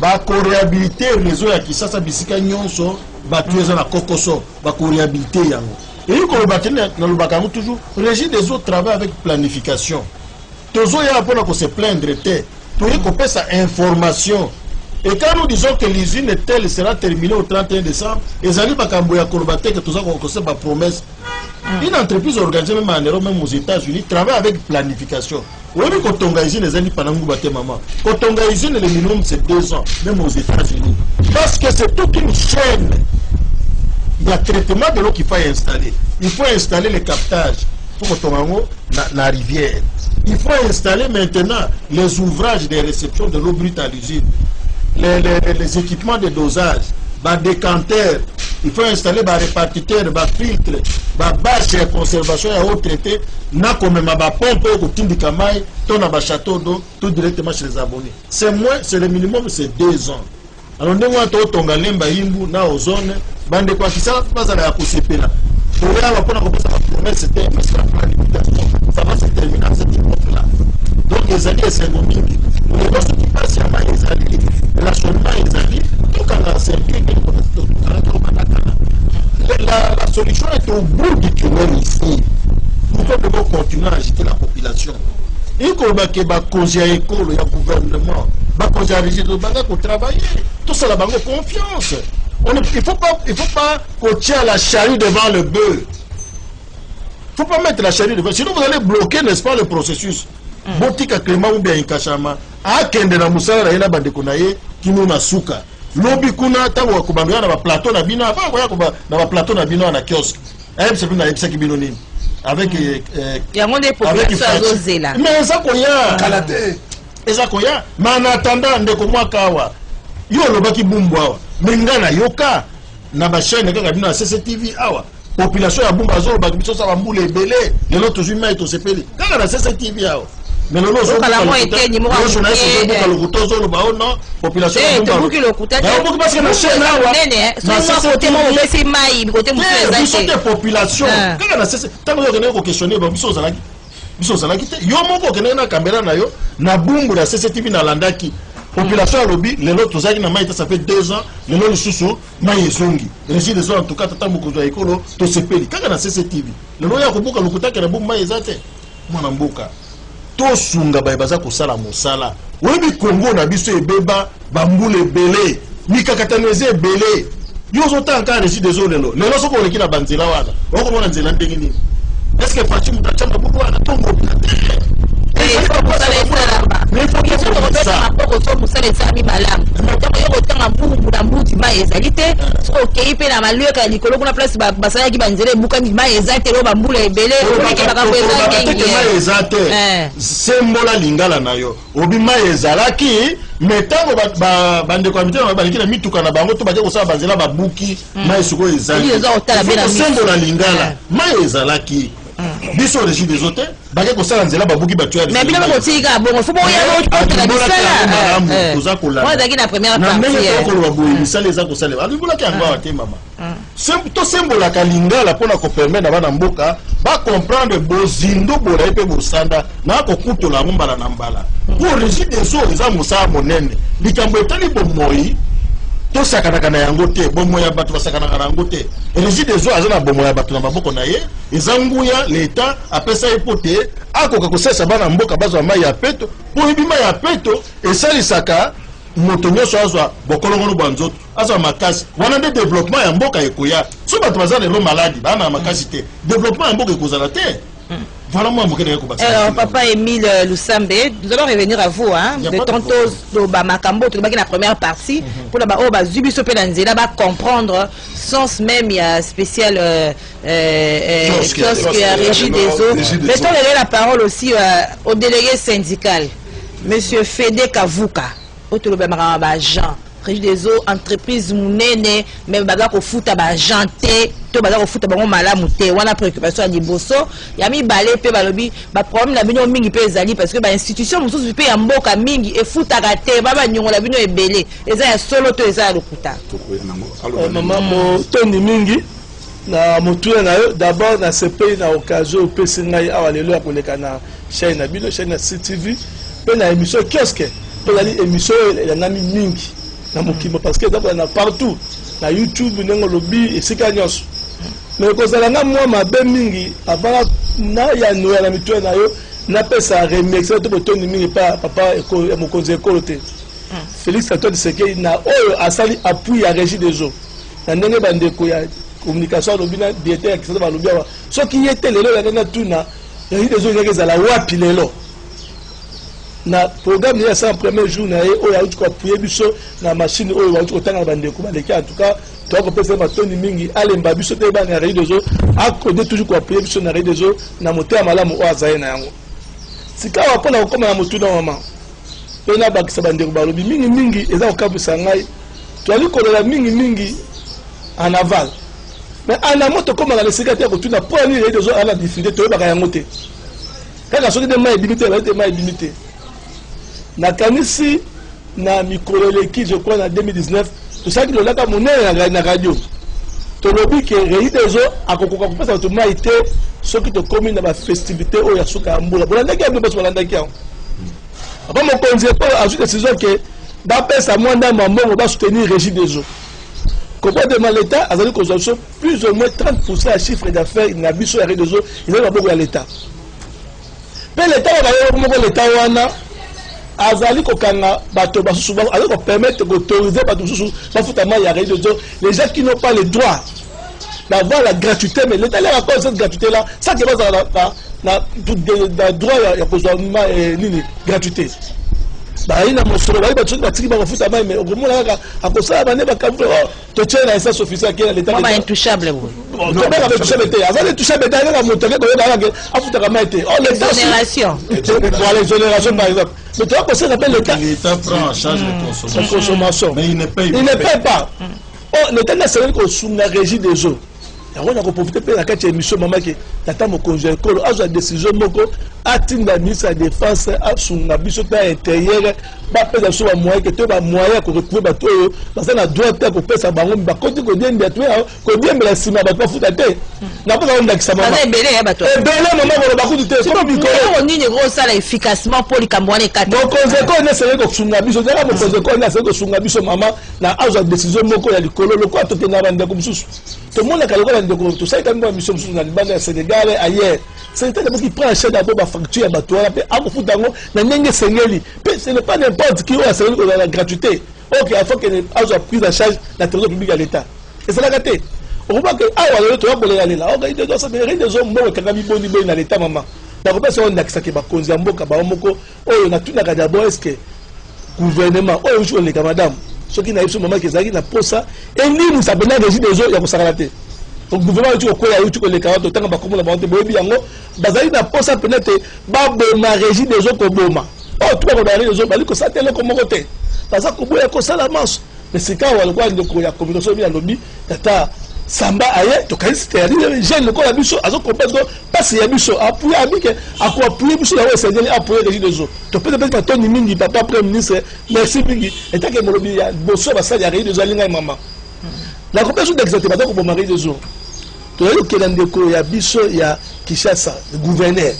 bako réhabiliter réseau ya Kisasa bisika nyonso batu eza na kokoso bako réhabiliter yango et ko batene na lobaka toujours régime des autres travail avec planification tozo ya pona ko se plaindre te to ko pesa information et quand nous disons que l'usine telle sera terminée au 31 décembre ezali bakambo ya kolobate que toza ko se ba promesse. Une entreprise organisée même en Europe, même aux États-Unis, travaille avec planification. Oui, quand on a usine, les années pendant que maman. Quand on a usine, le minimum c'est 2 ans, même aux États-Unis. Parce que c'est toute une chaîne. Il y a traitement de l'eau qu'il faut installer. Il faut installer les captages pour que la rivière. Il faut installer maintenant les ouvrages de réception de l'eau brute à l'usine, les équipements de dosage. Bah décanteur, il faut installer bah répartiteur, bah filtre, bah bâche de conservation et eau traitée, n'a comme même bah pompe au tindi kamai, ton à bah château d'eau, tout directement chez les abonnés. C'est moins, c'est le minimum, c'est 2 ans. Alors nous avons tonga lemba imbu na ozone, bande quoi qui ça pas à la couper là. Pour là on va prendre comme ça la promesse c'était mais c'est la planification, ça va se terminer à cette époque là. Donc les alliés c'est bon mimi. Les choses qui passent à les alliés, la seulement les alliés. La solution est au bout du tunnel ici. Nous devons continuer à agiter la population. Et qu'on va causer à l'école, il y a gouvernement, va causer à régir de bagages pour travailler. Tout ça, la banque confiance. Il ne faut pas coacher la charrue devant le bœuf. Il ne faut pas mettre la charrue devant. Sinon, vous allez bloquer, n'est-ce pas, le processus. Botika Clément ou bien Inkachama. A Kende na Moussala, il y a des Konaye qui nous n'a souka. Lobi kuna tango kubandwa na ba plateau na bino avant koya kuba na ba plateau na bino na kiosque ayeb se bino ayebisa ki bino nini avec yango des populations azozela mais ça koya kalate eza koya mana attendant ndeko mwaka awa yo lobaki bumbu awa mengana yoka na ba chaîne kaka bino na CCTV awa population ya bumbu azo ba biso sa bambule ebele lelo tozui mai to sepeli kaka na CCTV awa. Mais non, population population à lobby, les lots tous na maïta ça fait 2 ans, les lots sous maï zongi. Régis des en tout cas tata moko za ekolo to sepeli. Kaka na CCTV. Les lots ya kobuka lokuta ke na bumbu maï zate. Mwana mboka. To sunga ba baza ko sala mosala. Webi Congo na biso ebeba bambule belé. Mikakataneze belé. Yo zota encore régis des eaux lelo. Lelo soko leki na banzela wana. Oko mona nzela ndenge nini? Est-ce que Fatim Tachamba bubu wana tongo bila? Mais il faut que ça. Biso régime des hôtels, bake kosala nzela babuki bato ya mais biloko kotika bon faut boya la bisala koza kolanda moi daki na première partie na partie ko lo boye bisala eza kosala alibula ki anga te mama to sembola kalingala pona ko permettre na bana mboka ba comprendre bozindo bola pe bosanda na ko kutola mbala na mbala pour régime des eaux eza musa monene likambo etali bomoi to sakanaka na yango te bomo ya bato basakanaka na yango te régime des eaux azana bomo ya bato na maboko na ye eza nguya l'état apesa epote akoka kosesa bana mboka bazwa mai ya peto po ebima ya peto esalisaka moto nyonso azwa bokolongolo bwa nzoto azwa makasi wana nde développement ya mboka ekoya so bato baza lelo maladi bana makasi te développement ya mboka ekozala te. Voilà moi alors papa Émile Lusambe, nous allons revenir à vous hein de tantôt do ba makambo to ba la première partie pour la ba o ba zubiso pe na nzela ba comprendre sens même il y a spécial kiosque à Régie des eaux. Mettons la parole aussi au délégué syndical monsieur Fede Kavuka au to ba makamba ba Jean Régie des eaux entreprise munene même baga ko futa ba janté to baga ko futa bango malamu te wana préoccupation ya liboso ya mibale pe balobi ba problème na bino mingi pe ezali parce que ba institution mususu pe ya mboka mingi e futa ka te baba nyongola bino ebele eza ya solo to eza ya lokuta maman mo toni mingi na motuya na yo d'abord na CP na occasion pe singai awa lelo ya koleka na chaîne na bino chaîne na CTV pe na émission kiosque pe la émission ya nami mingi na mokimo parce que d'abord na partout na YouTube nengo lobi esika nyonso mais kozala nga moi mabe mingi avant na ya noya na mitwe na yo na pesa remercier to botoni mingi pa papa ya mokonzi ekolo te Félix Antoine Sekei na oyo asali appui ya Régie des eaux na ndenge bandeko ya communication lobina directeur ya kisasa balobi awa soki yete lelo ya na tuna Régie des eaux ngeke zala wapi lelo na programme ya ça premier jour na oyo auti ko appuyer biso na machine oyo auti ko tanga bandeko baleki en tout cas to ko pesa matoni mingi alemba biso te ba na Régie des eaux akode toujours ko appuyer biso na Régie des eaux na moteur malamu o azaye na yango sika wa pona ko koma na mutuna mama pe na bakisa bandeko balobi mingi mingi eza ko kabisa ngai to ali ko la mingi en aval mais en amont to koma na le secrétaire ko tuna po ni Régie des eaux ala diffuser to ba ka yango te kaka soki de mai limité ba te mai limité na kanisi na micro-leki je crois en 2019 tout ça qui le laka monene na radio to lobi ke Régie des eaux akokoka kopesa to maite soki to komi na ba festivité o ya suka mbula bona ndaki ambe baso balanda ki apa mo konze po ajoute décision que ba pesa mwanda mambo ba soutenir Régie des eaux complètement l'état azali consommation plus ou moins 30% à chiffre d'affaires na biso ya Régie des eaux il va beaucoup à l'état mais l'état va yo moko l'état wana azali kokanga bato basusu azali ko permettre d'autoriser bato basusu bafutama ya Régie des eaux les gens qui n'ont pas le droit d'avoir la gratuité mais l'état là encore cette gratuité là ça qui va na droit ya kozwa nini gratuité ba ina mosolo ba bato batiki ba kofutama mais okomona kaka akosala bane bakavu to tchena essence officielle qui l'état mama intouchable bon to ba ba intouchable te azali intouchable te na moto ke ko yaka afutaka maite oh les génération pour les générations par exemple mais tu vois que ça s'appelle l'État prend en charge la consommation mais il ne paye pas oh l'état national ko sous la Régie des eaux on a profité de la carte émission maman qui tata mo congé école a la décision moko atinda ministre de défense a sunga biso ta intérieur ba pesa so ba moyen que to ba moyen ko retrouver ba to parce que na droit ko pesa bango ba koti ko dienda to ko dienda la sima ba futa te na pas on dakisa maman ebele ya bato ebele maman ko ba kutu te ko biko on ni gros ça là efficacement pour les Camerounais 4 mo congé ko ne sere ko sunga biso dara mo congé ko na sere ko sunga biso maman na a la décision moko ya likolo lo ko to te na bande ko mususu to mona ka lokala ndeko to ça quand même mission mususu na libanda ya Sénégal ailleurs c'est d'abord qui prend en charge d'abord la facture à bateau là à beaucoup d'ango na ndenge sengeli ce n'est pas n'importe qui a servi de la gratuité OK il faut que a prise en charge la trésor public à l'état et c'est la gâté on voit que ah ouais to ko le là OK il doit ça mais des hommes mo kanga boni boni na l'état maman donc pas on a que ba konzi mboka ba moko oyo na tuna ka d'abord est-ce que gouvernement oyo je les madame ce qui n'a eu ce moment que zaki na posa et ni nous ça bena Régie des eaux ya ko sakalate donc gouvernement tu ko ya tu ko le kawato tanga ba komola ba boyebi yango bazali na posa peut-être ba boma Régie des eaux ko boma oh tu ko ba Régie des eaux bali ko satele ko moko te parce que ko boya ko sala manche mais c'est quand on va le voir de ko ya communication bien lobby tata Samba aye to kanisi te ali jeune ko la biso azo comprendre parce ya biso appuyer abike akwa appuyer biso la Seigneur appuyer les des autres to peut-être ton mingi papa premier ministre merci mingi et tant que molobi ya boso ba sali ya réunion des alinga maman la compétition d'exacter ba ko mari des autres to yo ke ndeko ya biso ya Kinshasa gouverneur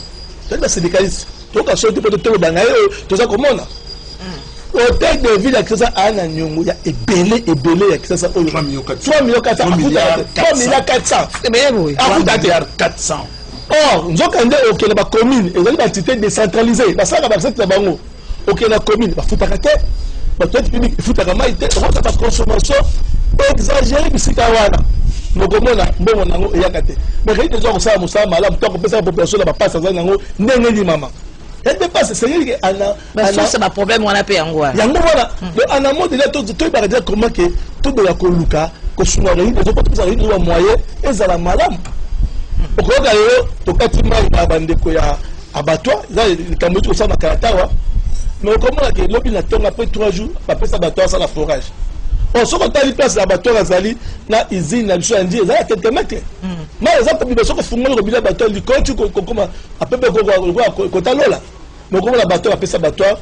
to ba syndicaliste to ka sorti peut to ba ngayo to za komona hôtel de ville à Kinshasa a un nyongo ya ebele ya Kinshasa 3 millions 400 c'est bien oui 400 or nzokande okele ba commune ezali ba entité décentralisée basaka ba secteur bango okele na commune ba futaka te ba toilette publique futaka mai te on ba consommation exagérée bisika wana mokomona mbongo nango eyaka te mais quand ils ont ça musala malamu to ko pesa population la ba passe za nango ndenge ni mama. Elle dépasse, c'est vrai que c'est un problème, on a payé en gros. Voilà. Donc, en amont de là, tu vas dire comment que tout de la coluca, que sous la réunion, les autres arrivent dans le moyen, et ça la malade. Au cours d'ailleurs, tu as dit que la bande de abattoir, les Camerounais sont ça, mais comment que l'objet après 3 jours, après ça, abattoir, ça la forage. On se retrouve à la place de l'abattoir à Zali, la usine, la mission indienne, ça a quelques mètres. Mais les autres populations qui font le robinet abattoir, ils continuent à peu près là. Mais comment l'abattoir appelle ça abattoir,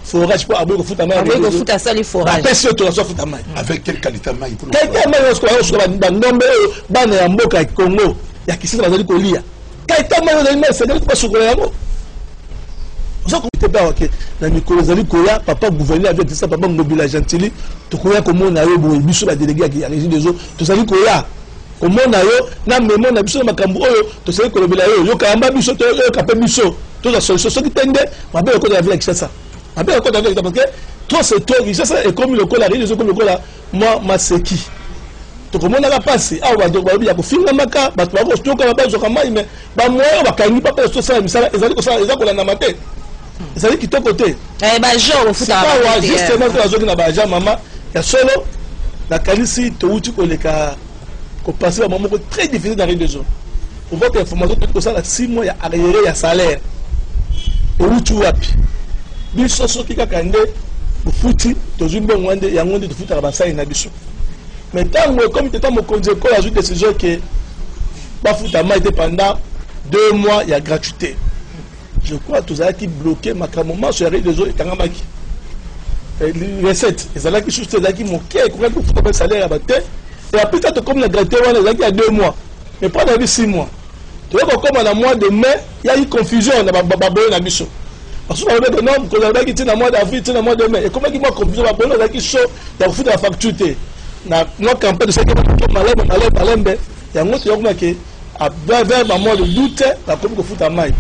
forage pour abouir au foot à main. Abouir au foot à ça, les forages. Après, c'est tout foot à main. Avec quelle qualité de main? Qualité de main, on se voit dans le nombre de Mboka et Congo. Il y a qui s'est dans le colis. Qualité de main, c'est pas sur le mot. Vous avez pas ok. Dans les colonies Koya, papa gouverneur avec ça, papa Ngobila Gentili, tu connais comment on a eu bon, biso la délégué qui a régi des autres. Tu sais Koya. Comment on a eu, na mémoire na biso makambo oyo, tu sais que le Ngobila yo kamba biso to yo kapé biso. Tout la solution ce qui tende, ma belle côté avec ça. Ma belle côté avec parce que toi c'est toi, ça est comme le cola, les comme le cola, moi ma seki. To comment on a passé, ah wa donc ba ya ko finga maka, ba to ko stoka ba zo kama mais ba moyo ba kangi papa so ça misala ezali ko ça ezako na maté. Ça dit qui ton côté. Eh ben genre au foot à justement la zone na baja maman ya solo la kalisi to uti ko leka ko passer un moment très difficile dans les deux jours. Pour votre information tout ça 6 mois ya arriéré ya salaire. Et uti wapi. Biso so kika kande futi to zumbe ngwande ya ngwande to futa ba sai na biso. Mais tant comme tu mon conseil ko ajoute décision que ba futa ma été pendant 2 mois ya gratuité. Je crois que tout ça qui bloqué ma moment sur les réseaux et Kangamaki. Les recettes, les salaires qui sont qui manquaient, pour faire le salaire à battre. Et après, tu as comme la gratuité, il y a 2 mois. Mais pas dans les 6 mois. Tu vois, comme en mois de mai, il y a eu confusion dans la mission. Parce que on a des normes, qu'on a dit dans le mois d'avril, dans le mois de mai. Et comment il y a confusion, on a dit chaud, il y a de la facture. Dans notre campagne de 5 mois, il y a un autre qui a vers le mois de doute, la commune de foot à maille.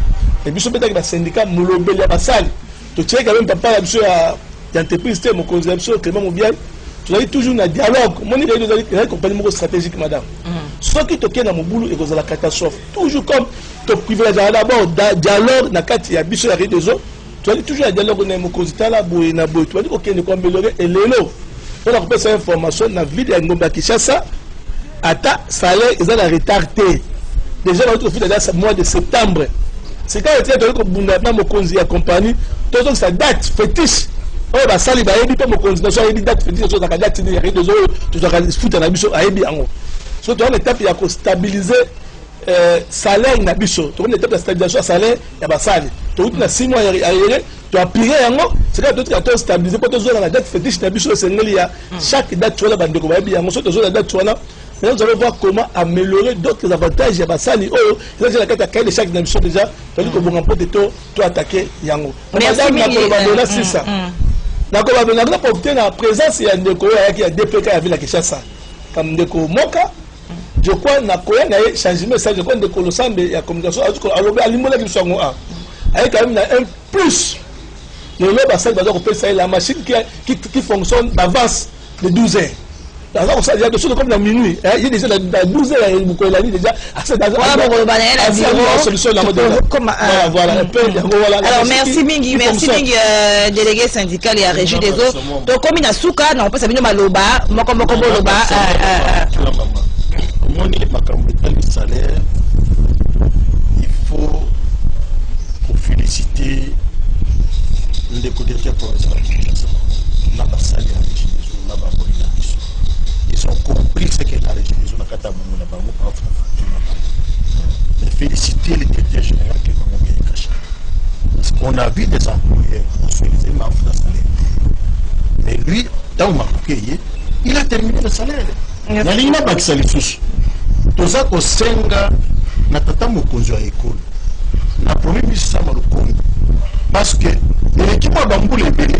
Et puis, je suis syndicat Moulobé, la salle. Tu sais quand même, papa, il y a entreprise, mon conseiller, Clément Moubiaï. Tu as toujours un dialogue. Mon idée est une compagnie stratégique, madame. Ce qui te tient dans mon boulot et dans la catastrophe. Toujours comme tu privilégies d'abord dialogue, dans le y a bicho la des autres. Tu as toujours un dialogue dans mon conseiller, là, tu as dit, ok, nous allons améliorer. Et l'élo, on a repéré cette information dans la ville de Ngomba Kinshasa. Ata, salaire, ils ont retardé. Déjà, on a fait le mois de septembre. C'est quand il y a un conseiller à compagnie, tout ça date fétiche. Oh, bah, ça, il va y avoir mon conseiller, il date fétiche, il y a date, il y a des autres, tu dois foutre la mission à Ebi Ango. Surtout, on étape, il y a stabiliser salaire, il y a bicho. Tu as une étape de stabilisation salaire, il y a salaire. Tu as 6 mois à arrière, tu as plié Ango, c'est quand tu as stabilisé, pour te la date fétiche, il y a bicho, c'est chaque date, tu as la bande de Ebi Ango, surtout la date, tu as. Nous allons voir comment améliorer d'autres avantages. Il y a Sali. Oh, il y a la carte de chaque émission déjà. Tu as dit que vous remportez tout attaquer Yango. Madame, c'est ça. D'accord, on a obtenu la présence il y a Ndeko qui a DPK à Ville Kinshasa. Comme Ndeko Moka, je crois que Nakoya n'a changé mais ça je crois Ndeko Losambe il y a communication à l'imola qui sont avec quand même un plus. Le lobe à ça va ça la machine qui fonctionne d'avance de 12 heures. Il y a des choses comme la minuit. Il y a déjà dans 12 heures, il y a déjà. Voilà. Alors, merci Mingi, délégué syndical et à régie des eaux. Donc, comme il y a Souka, non, pas ça, Maloba, Mokomoko Loba. Salaire, il faut féliciter les côtés pour les salaires. ils ont compris ce que la régie des zones à Katabango n'a pas de féliciter le directeur général qui va bien caché. Parce qu'on a vu des employés consolider ma salaire. Mais lui, dans ma il a terminé le salaire. Il a dit que ça les souche. Tout ça qu'on senga na tata mokonzi à école. Na premier ministre ça parce que l'équipe à Bambou les belé.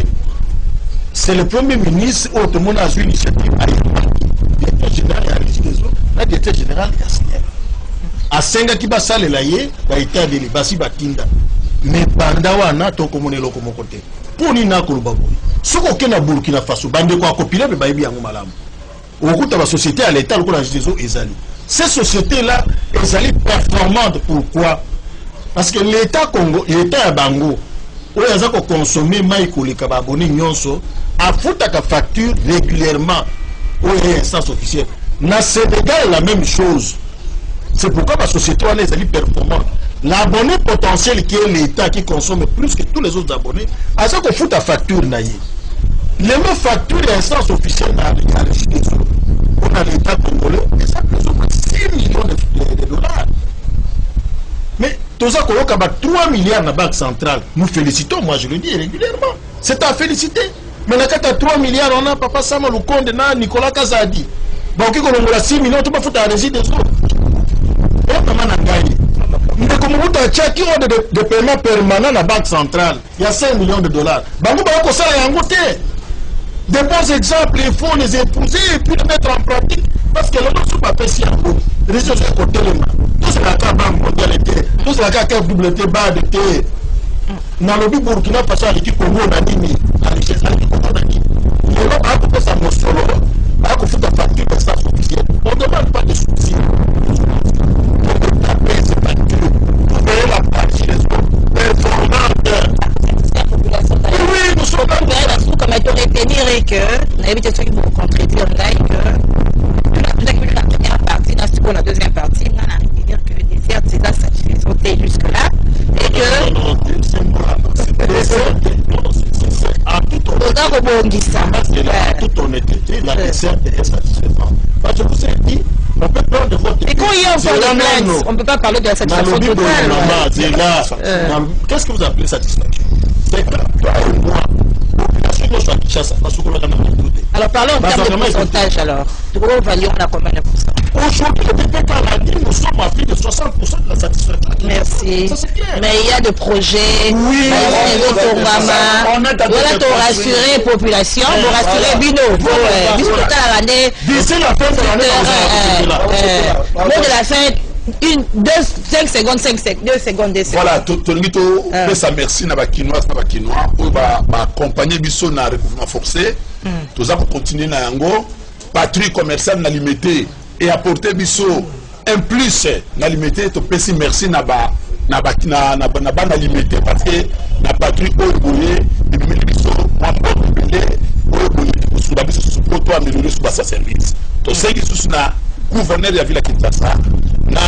C'est le premier ministre où tout le monde a eu l'initiative à le directeur général a régi des autres. Le directeur général a signé. À senga qui va saler la yé, va être de libasi batinda. Mais Bandawana, ton commune loko mon côté. Pour ni na kolobaboui. Ce qu'on a Burkina Faso, bande quoi copiler, mais baïbi en malam. Au cours de la société à l'état, le cours de la gestion est allé. Ces sociétés-là, elles allaient performantes. Pourquoi? Parce que l'État Congo, l'État à Bango, où ils ont consommé maïko les kababoni nyonso, a foutu la facture régulièrement. Où il y a un sens officiel. Dans Sénégal, la même chose. C'est pourquoi la société elle est performante. L'abonné potentiel qui est l'État qui consomme plus que tous les autres abonnés, à ça qu'on fout ta facture naïe. Les mêmes factures et instances officielles dans les régies des eaux. On a l'État congolais, et ça plus ou moins 6 millions de dollars. Mais tout ça qu'on a 3 milliards dans la banque centrale, nous félicitons, moi je le dis régulièrement. C'est à féliciter. Mais là, quand tu as 3 milliards, on a Papa Sama Lukonde, Nicolas Kazadi. Bon, qui a 6 millions, tu vas foutre la régie des eaux. Mais comme vous avez de paiement permanent à la banque centrale, il y a 5 millions de dollars. Des bons exemples, il faut les épouser et puis les mettre en pratique. Parce que le nom n'est pas si en gros. Les gens sont côté les mains. Tout c'est la carte mondialité. Tout c'est la carte WT bas de thé. Dans le Burkina Faso, l'équipe Congo n'a ni la richesse, l'équipe Congo n'a ni. Il y a pas à ça mon solo. Pas qu'on fout la facture de ça officielle. On ne demande pas de soucis. La partie des autres performantes. Oui, nous sommes là. Comme tu retenir que, on a évité ceux qui vont contredire là, que la première partie, dans ce qu'on a la deuxième partie, on a dire que les desserts, c'est là, ça suffisait jusque-là. Et que. En toute honnêteté, la desserte est satisfaisante. Je vous ai dit, on peut prendre votre. Et quand il y a encore des blagues, on ne peut pas parler de la satisfaction totale. Qu'est-ce que vous appelez satisfaction? C'est que toi et moi, alors parlons en termes de pourcentage alors. De gros valeur, on a combien de pourcents? Aujourd'hui, le PPK l'a dit, nous sommes à plus de 60% de la satisfaction. Merci. Mais il y a des projets, oui, on a tout rassurer la population, pour rassurer Bino. D'ici la fin de l'année, de la fin, 5 secondes, 2 secondes. Voilà, Tolingito, ça merci na bakinois, pour accompagner Bisso na recouvrement forcé. Tout ça pour continuer na yango, patrouille commerciale na limité et apporter Bisso un plus na limité. To pesi merci na limité parce que na patrouille au boulé, et Bisso, moi sur la Bisso pour toi améliorer sur sa service. To sais que sous na gouverneur de la ville à Kinshasa, na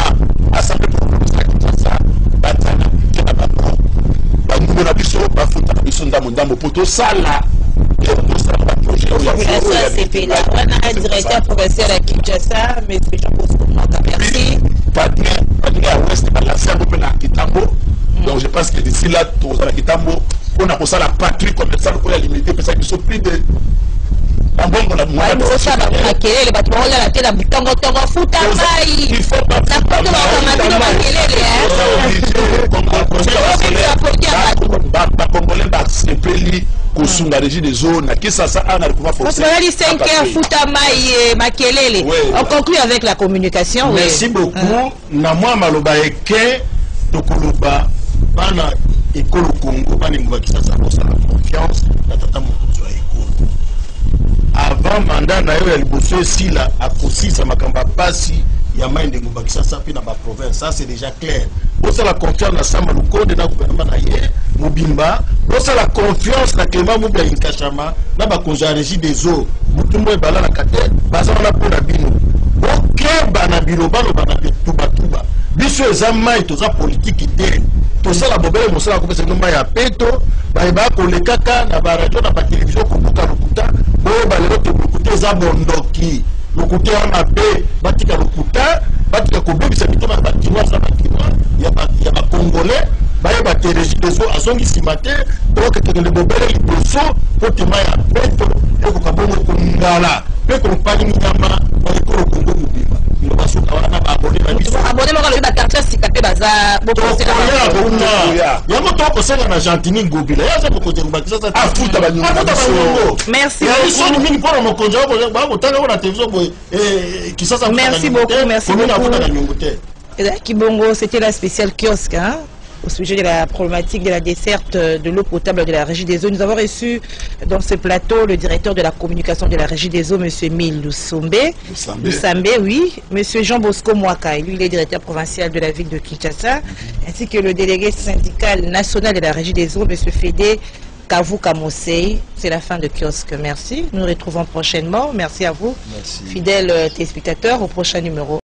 assemblée provinciale à Kinshasa, batana na bango, bango na biso bafuta biso ndambo poto sala et on sala ba projet au ya CP là, on a un directeur provincial à Kinshasa, mais c'est déjà pour merci. Patria à ouest à la serbe na Kitambo. Donc je pense que d'ici là tout à Kitambo, on a pour ça la patrie commerciale pour la limiter parce qu'ils sont plus de on conclut avec la communication. Merci beaucoup. Namwa maloba eke tokoloba bana ekolo Congo bana ngubakisa sa confiance na tata mokonzi wa ekolo. Avant mandat na yo ya liboso esila akosisa makamba pasi ya mainde ngubakisa sa pe na ba province. Ça c'est déjà clair. Bosa la confiance na Sama Lukonde na gouvernement na ye Mobimba. Bosa la confiance na Clément Mubla Inkashama na ba konja régie des eaux. Mutumbo e bala na kate baza na pona bino. Ok bana bino balo bana tuba. Biso ezama itoza politique ite. Tosala bobele mosala ko pesa nomba ya peto ba ko le kaka na ba radio na ba télévision ko buka lokuta bo ba lelo to bukuta za bondoki lokuta wana pe batika lokuta batika kobebisa mitoma ya bakinois za bakinois ya bakongolais baye bate Regideso azongisima te tokekende bobele liboso po tema ya peto ekoka bongo kongala pe kompani nyama ekolo kongo mobimba basuka wana baabone na biso abone moko lobi bakartier sika pe baza yango tokosenga na Gentini Ngobila yaza mokonzi bakisasa afuta banyongo. Merci beaucoup mingi mpona mokonzi bakotanga ngo na télévision boye kisasa merci beaucoup Kibongo, c'était la spéciale kiosque hein, au sujet de la problématique de la desserte de l'eau potable de la Régie des eaux. Nous avons reçu dans ce plateau le directeur de la communication de la Régie des eaux, M. Emile Lussambe, oui, M. Jean Bosco Mwaka, lui il est directeur provincial de la ville de Kinshasa, ainsi que le délégué syndical national de la Régie des eaux, M. Fédé Kavuka Mosei. C'est la fin de kiosque. Merci. Nous nous retrouvons prochainement. Merci à vous, fidèles téléspectateurs, au prochain numéro.